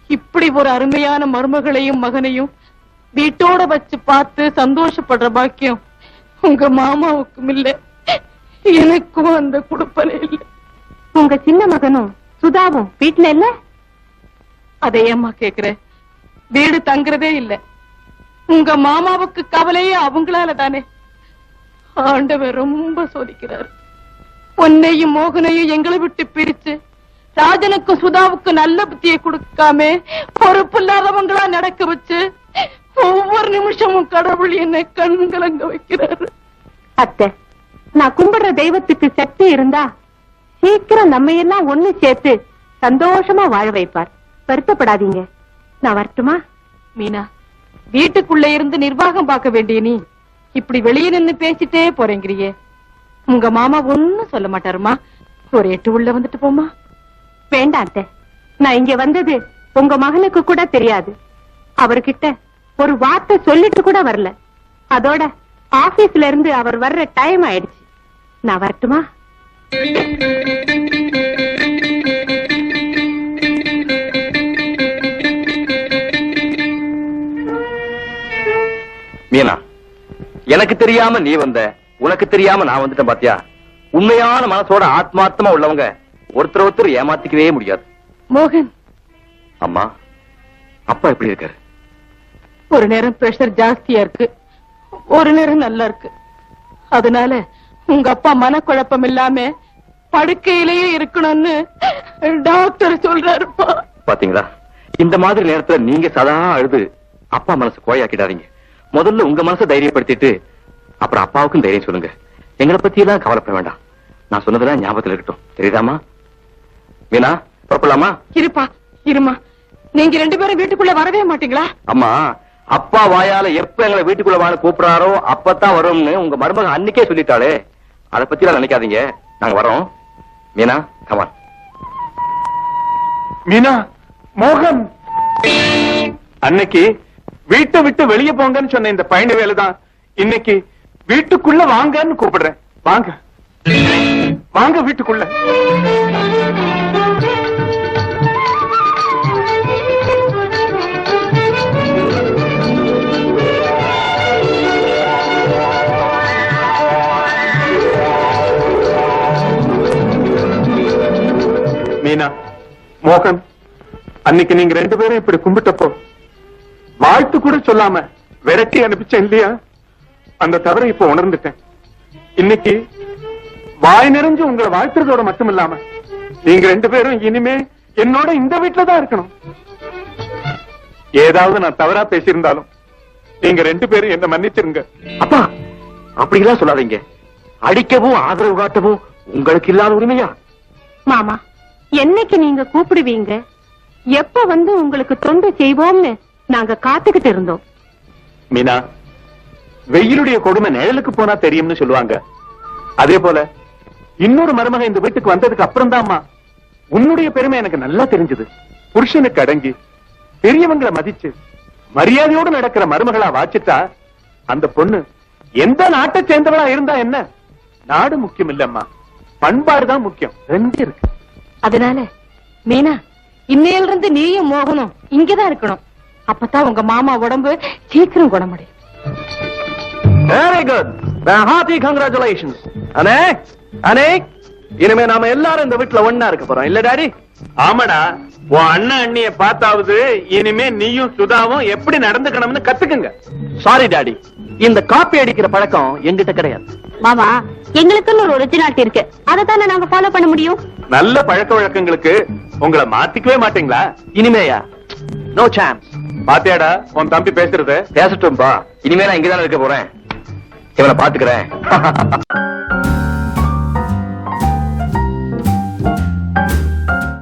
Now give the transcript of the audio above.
இப்படி ஒரு அருமையான மருமகளையும் மகனையும் வீட்டோட வச்சு பார்த்து சந்தோஷப்படுற பாக்கியம் உங்க மாமாவுக்கும் இல்ல, எனக்கும் அந்த குடுப்பனை இல்ல. உங்க சின்ன மகனும் சுதாவும் வீட்டுல இல்ல? அதையம்மா கேக்குற, வீடு தங்குறதே இல்ல. உங்க மாமாவுக்கு கவலையே அவங்களால தானே. ஆண்டவர் ரொம்ப சோதிக்கிறார். உன்னையும் மோகனையும் எங்களை விட்டு பிரிச்சு ராஜனுக்கும் சுதாவுக்கும் நல்ல புத்தியை கொடுக்காம பொறுப்பு இல்லாதவங்களா நடக்க வச்சு ஒவ்வொரு நிமிஷமும் கடவுள் என்னை கண்கலங்க வைக்கிறாரு. அத்தை, நான் கும்பிடுற தெய்வத்துக்கு சக்தி இருந்தா சீக்கிரம் நம்ம எல்லாம் ஒண்ணு சேர்த்து சந்தோஷமா வாழ வைப்பார். வருத்தப்படாதீங்க. நான் வரட்டுமா? மீனா, வீட்டுக்குள்ள இருந்து நிர்வாகம் பார்க்க வேண்டிய நீ இப்படி வெளியே நின்னு பேசிட்டே போறேங்கிறியே. உங்க மாமா ஒண்ணும் சொல்ல மாட்டாருமா? ஒரு எட்டு உள்ள வந்துட்டு போமா. வேண்டாம் அத்தை, நான் இங்க வந்தது உங்க மகனுக்கு கூட தெரியாது. அவர்கிட்ட ஒரு வார்த்தை சொல்லிட்டு கூட வரல. அதோட ஆபீஸ்ல இருந்து அவர் வர்ற டைம் ஆயிடுச்சு. நான் வரட்டுமா? மீனா, எனக்கு தெரியாம நீ வந்த, உனக்கு தெரியாம நான் வந்துட்டேன் பாத்தியா? உண்மையான மனசோட ஆத்மார்த்தமா உள்ளவங்க ஒருத்தர் ஏமாத்திக்கவே முடியாது. மோகன், அம்மா, அப்பா எப்படி இருக்காரு? ஒரு நேரம் பிரஷர் ஜாஸ்தியா இருக்கு, ஒரு நேரம் நல்லா இருக்கு. அதனால உங்க அப்பா மனக்குழப்பம் இல்லாம படுக்கையிலேயே இருக்கணும்னு டாக்டர் சொல்றாருப்பா. பாத்தீங்களா, இந்த மாதிரி நேரத்துல நீங்க சதா அழுது அப்பா மனசு கோயாக்கிடாதீங்க. முதல்ல உங்க மனசை தைரியப்படுத்திட்டு அப்புறம் அப்பாவுக்கும் தைரியம் சொல்லுங்க. எங்களை பத்தி எல்லாம் கவலைப்பட வேண்டாம். நான் சொன்னதெல்லாம் ஞாபகத்தில் இருக்கட்டும். தெரியுதாமா? மீனா, புறப்படலாமா? இருப்பா, இருமா. நீங்க ரெண்டு பேரும் வீட்டுக்குள்ள வரவே மாட்டீங்களா? அம்மா, அப்பா வாயால எப்ப எங்களை வீட்டுக்குள்ள வாழ கூப்பிடுறாரோ அப்பதான் வரும்னு உங்க மருமக அன்னைக்கே சொல்லிட்டாளே. அதை பத்தி எல்லாம் நினைக்காதீங்க. நாங்க வரோம். மீனா, கமான். மீனா, மோகன், அன்னைக்கு வீட்டை விட்டு வெளியே போங்கன்னு சொன்ன இந்த பயண வேலைதான் இன்னைக்கு வீட்டுக்குள்ள வாங்கன்னு கூப்பிடுறேன். வாங்க வாங்க வீட்டுக்குள்ள. மீனா, மோகன், அன்னைக்கு நீங்க ரெண்டு பேரும் இப்படி கும்பிட்டப்போ வாழ்த்து கூட சொல்லாம விரட்டி அனுப்பிச்சேன் இல்லையா? அந்த தவறை இப்ப உணர்ந்துட்டேன். இன்னைக்கு வாய் நிறைஞ்சு உங்களை வாழ்த்துறதோட மட்டும் இல்லாம நீங்க ரெண்டு பேரும் இனிமே என்னோட இந்த வீட்டுல தான் இருக்கணும். ஏதாவது நான் தவறா பேசியிருந்தாலும் நீங்க ரெண்டு பேரும் என்ன மன்னிச்சிருங்க. அப்பா, அப்படிலாம் சொல்லாதீங்க. அடிக்கவும் ஆதரவு காட்டவும் உங்களுக்கு இல்லாத உரிமையா? மாமா, என்னைக்கு நீங்க கூப்பிடுவீங்க, எப்ப வந்து உங்களுக்கு தொண்டு செய்வோம்னு நாங்க காத்துக்கிட்டு இருந்தோம். மீனா, வெயிலுடைய கொடுமை நிழலுக்கு போனா தெரியும்னு சொல்லுவாங்க. அதே போல இன்னொரு மருமக இந்த வீட்டுக்கு வந்ததுக்கு அப்புறம் தான்மா உன்னுடைய பெருமை எனக்கு நல்லா தெரிஞ்சது. புருஷனுக்கு அடங்கி பெரியவங்களை மதிச்சு மரியாதையோடு நடக்கிற மருமகளா வாச்சிட்டா அந்த பொண்ணு எந்த நாட்டை சேர்ந்தவளா இருந்தா என்ன? நாடு முக்கியம் இல்லம்மா, பண்பாடுதான் முக்கியம். ரெண்டு இருக்கு. அதனால மீனா, இன்னையில இருந்து நீயும் மோகனும் இங்கதான் இருக்கணும். அப்பதான் உங்க மாமா உடம்பு சீக்கிரம் குணமடையும். Very good. Hearty congratulations. அனே, அனே, இனிமே நாம எல்லாரும் இந்த வீட்டுல ஒண்ணா இருக்க போறோம் இல்ல டாடி? ஆமாடா, உன் அண்ணன் அண்ணிய பார்த்தாவது இனிமே நீயும் சுதாவும் எப்படி நடந்துக்கணும்னு கத்துக்குங்க. சாரி டாடி, இந்த காப்பி அடிக்கிற பழக்கம் எங்கிட்ட கிடையாது. மாமா, எங்களுக்குன்னு ஒரு ஒரிஜினாலிட்டி இருக்கு, அதை தானே நாங்க ஃபாலோ பண்ண முடியும். நல்ல பழக்க வழக்கங்களுக்கு உங்களை மாத்திக்கவே மாட்டீங்களா? இனிமேயா? No chance. பாத்தியாடா உன் தம்பி பேசுறது? பேசட்டும்பா. இனிமே நான் இங்கதான் இருக்க போறேன். இவனை பாத்துக்கிறேன்.